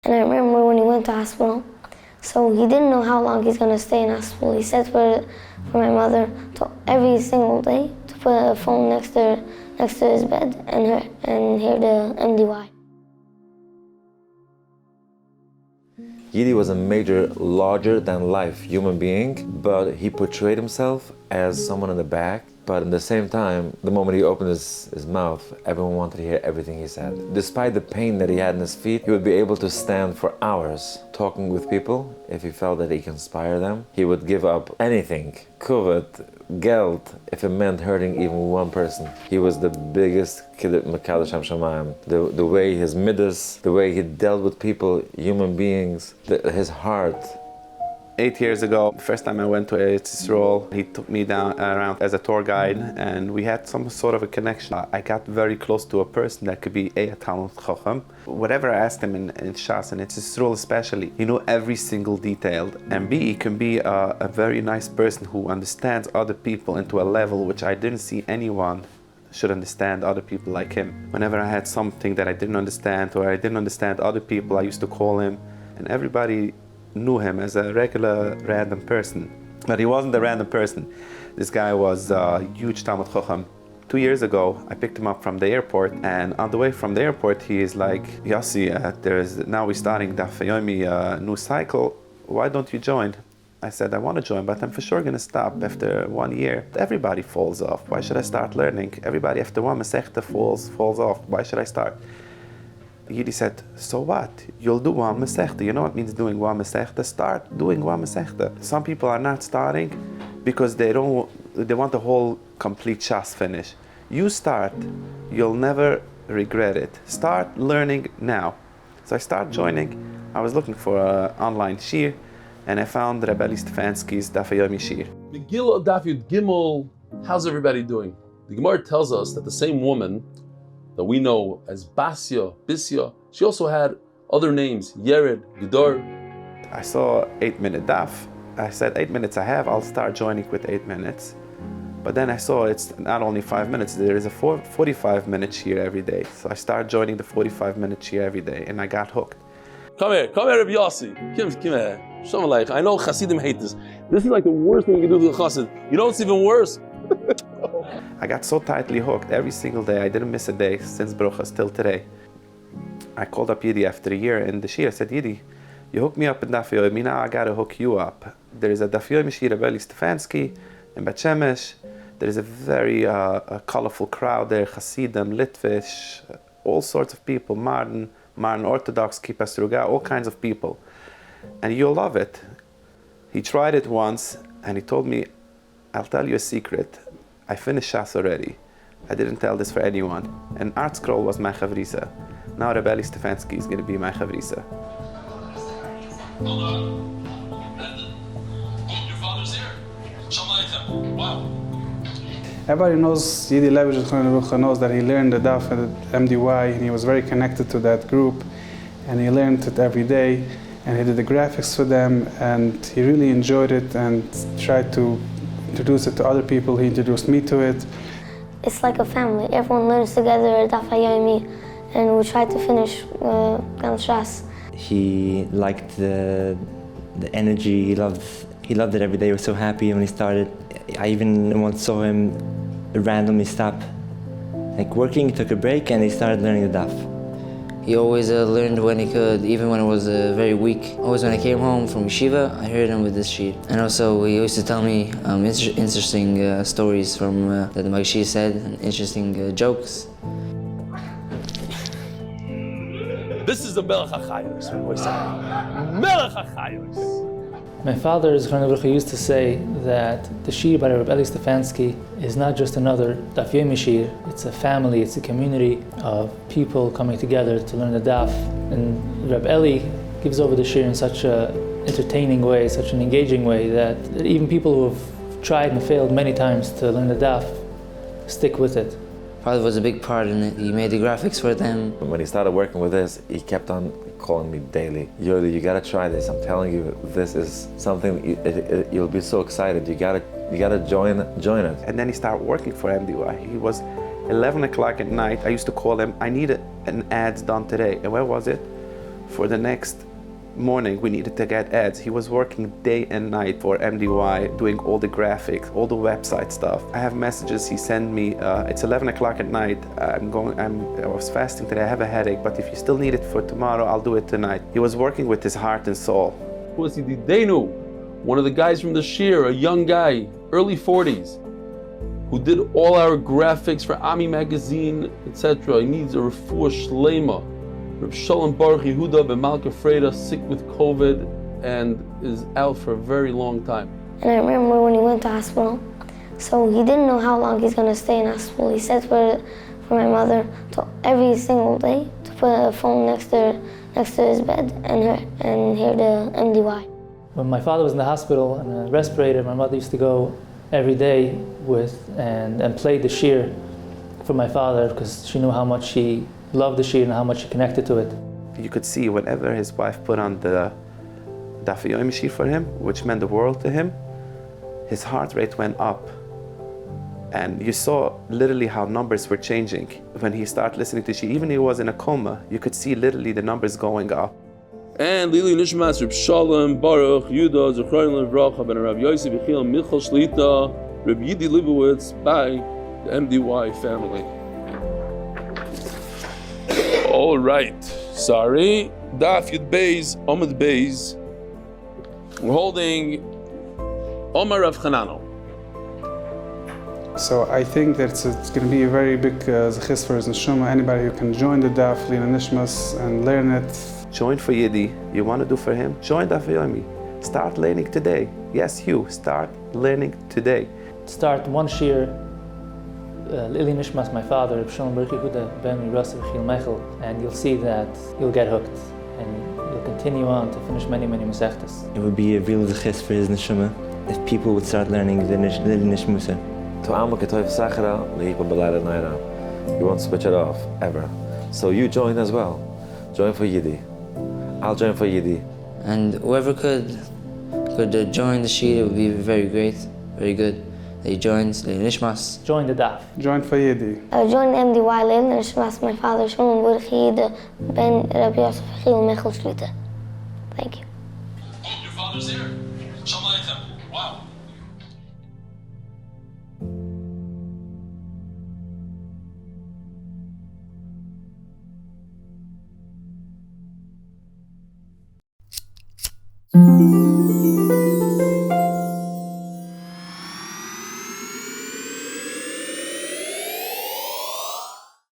And I remember when he went to hospital, so he didn't know how long he's going to stay in hospital. He said for my mother to every single day to put a phone next to his bed and hear the MDY. Yiddy was a major, larger-than-life human being, but he portrayed himself as someone in the back. But at the same time, the moment he opened his mouth, everyone wanted to hear everything he said. Despite the pain that he had in his feet, he would be able to stand for hours talking with people. If he felt that he could inspire them, he would give up anything, kuvvet, geld, if it meant hurting even one person. He was the biggest Mekadosh Shamayim. The way his midas, the way he dealt with people, human beings, his heart. 8 years ago, the first time I went to Eretz Yisrael, he took me down around as a tour guide, and we had some sort of a connection. I got very close to a person that could be a Talmud Chacham. Whatever I asked him in Shas and Eretz Yisrael especially, he knew every single detail. And B, he can be a very nice person who understands other people into a level which I didn't see anyone should understand other people like him. Whenever I had something that I didn't understand or I didn't understand other people, I used to call him, and everybody knew him as a regular random person. But he wasn't a random person. This guy was a huge Talmud Chacham. 2 years ago, I picked him up from the airport, and on the way from the airport, he is like, Yossi, now we're starting Daf Yomi new cycle. Why don't you join? I said, I want to join, but I'm for sure going to stop after 1 year. Everybody falls off. Why should I start learning? Everybody after one Masechta falls off. Why should I start? Yiddy said, so what? You'll do one Masechta. You know what it means doing one Masechta? Start doing one Masechta. Some people are not starting because they want the whole complete Shas finish. You start, you'll never regret it. Start learning now. So I started joining. I was looking for an online shir, and I found Reb Eli Stefansky's Daf Yomi shir. Megillah Daf Yud Gimel, how's everybody doing? The Gemara tells us that the same woman that we know as Basya, Bisya, she also had other names, Yered, Gedor. I saw 8-minute daf. I said 8 minutes I have, I'll start joining with 8 minutes. But then I saw it's not only 5 minutes, there is a 45-minute shir every day. So I started joining the 45-minute shir every day, and I got hooked. Come here, Rabbi Yossi. Come here. I know Hasidim hate this. This is like the worst thing you can do to the Chassid. You know what's even worse? I got so tightly hooked every single day. I didn't miss a day since Bruchas till today. I called up Yiddy after a year in the shir. I said, Yiddy, you hooked me up in Daf Yomi, now I gotta hook you up. There is a Daf Yomi shir of Eli Stefansky in Bet Shemesh. There is a very colorful crowd there, Hasidim, Litvish, all sorts of people, Martin Orthodox, Kippah Sruga, all kinds of people. And you'll love it. He tried it once, and he told me, I'll tell you a secret. I finished Shas already. I didn't tell this for anyone. And Art Scroll was my chavrisa. Now Reb Eli Stefansky is going to be my chavrisa. Hold on. Your father's here. Shalom Aleichem. Wow. Everybody knows Yiddy Lebowitz knows that he learned the Daf at MDY, and he was very connected to that group, and he learned it every day, and he did the graphics for them, and he really enjoyed it and tried to introduce it to other people. He introduced me to it. It's like a family. Everyone learns together at Daf Yomi, and we try to finish Gan Shas. He liked the energy. He loved it every day. He was so happy when he started. I even once saw him randomly stop working, took a break, and he started learning the daf. He always learned when he could, even when it was very weak. Always when I came home from yeshiva, I heard him with this sheet. And also he used to tell me interesting stories from that the Magshi said, and interesting jokes. This is the Melech HaChayos, we always say. Melech HaChayos. My father, used to say that the shir by Reb Eli Stefansky is not just another Daf Yomi shir, it's a family, it's a community of people coming together to learn the daf. And Reb Eli gives over the shir in such an entertaining way, such an engaging way, that even people who have tried and failed many times to learn the daf stick with it. Father was a big part in it. He made the graphics for them. When he started working with this, he kept on calling me daily. Yodi, you gotta try this. I'm telling you, this is something you'll be so excited. You gotta join it. And then he started working for MDY. He was 11 o'clock at night. I used to call him. I need an ads done today. And where was it? For the next morning, we needed to get ads. He was working day and night for MDY, doing all the graphics, all the website stuff. I have messages he sent me. It's 11 o'clock at night. I was fasting today. I have a headache, but if you still need it for tomorrow, I'll do it tonight. He was working with his heart and soul. Was he Denu, one of the guys from the Shir, a young guy, early 40s, who did all our graphics for Ami magazine, etc. He needs a refuah shlema. Reb Shalom Baruch Yehuda ben Malka Freda, sick with COVID and is out for a very long time. And I remember when he went to hospital, so he didn't know how long he's gonna stay in hospital. He said for my mother to every single day to put a phone next to his bed and hear the MDY. When my father was in the hospital and a respirator, my mother used to go every day and play the shir for my father because she knew how much he loved the shir and how much he connected to it. You could see whenever his wife put on the Daf Yomi shir for him, which meant the world to him, his heart rate went up. And you saw literally how numbers were changing. When he started listening to shir, even if he was in a coma, you could see literally the numbers going up. And Lili Nishmas Reb Shalom Baruch Yehuda Zechron Levracha ben Rav Yosef Yechiel Michal Shlita R Yiddy Lebowitz by the MDY family. All right, sorry. Daf Yud Beis Omid Beis. We're holding Omar Rav Chanano. So I think that it's going to be a very big zechis for his neshama. Anybody who can join the daf, Lina Nishmas, and learn it. Join4Yiddy, you want to do for him? Join Daf Yomi. Start learning today. Yes, you, start learning today. Start one shir, Lili Nishmas, my father, Reb Shalom Baruch Yehuda ben Yosef Yechiel Michal, and you'll see that you'll get hooked and you'll continue on to finish many, many mesechtas. It would be a real zechis for his neshama if people would start learning the Lili Nishmusa. To Amo Ketoif Sachara, Lehipa Belada Naira. You won't switch it off, ever. So you join as well. Join4Yiddy. I'll Join4Yiddy. And whoever could join the shir, it would be very great, very good. They joined the Nishmas. Join the daf. Join4Yiddy. Join MDY Leil Nishmas, my father, Shalom Baruch Yehuda ben Rav Yosef Yechiel Michal Shlita. Thank you. Oh, your father's there. Shalom Aleichem. Wow. Mm-hmm.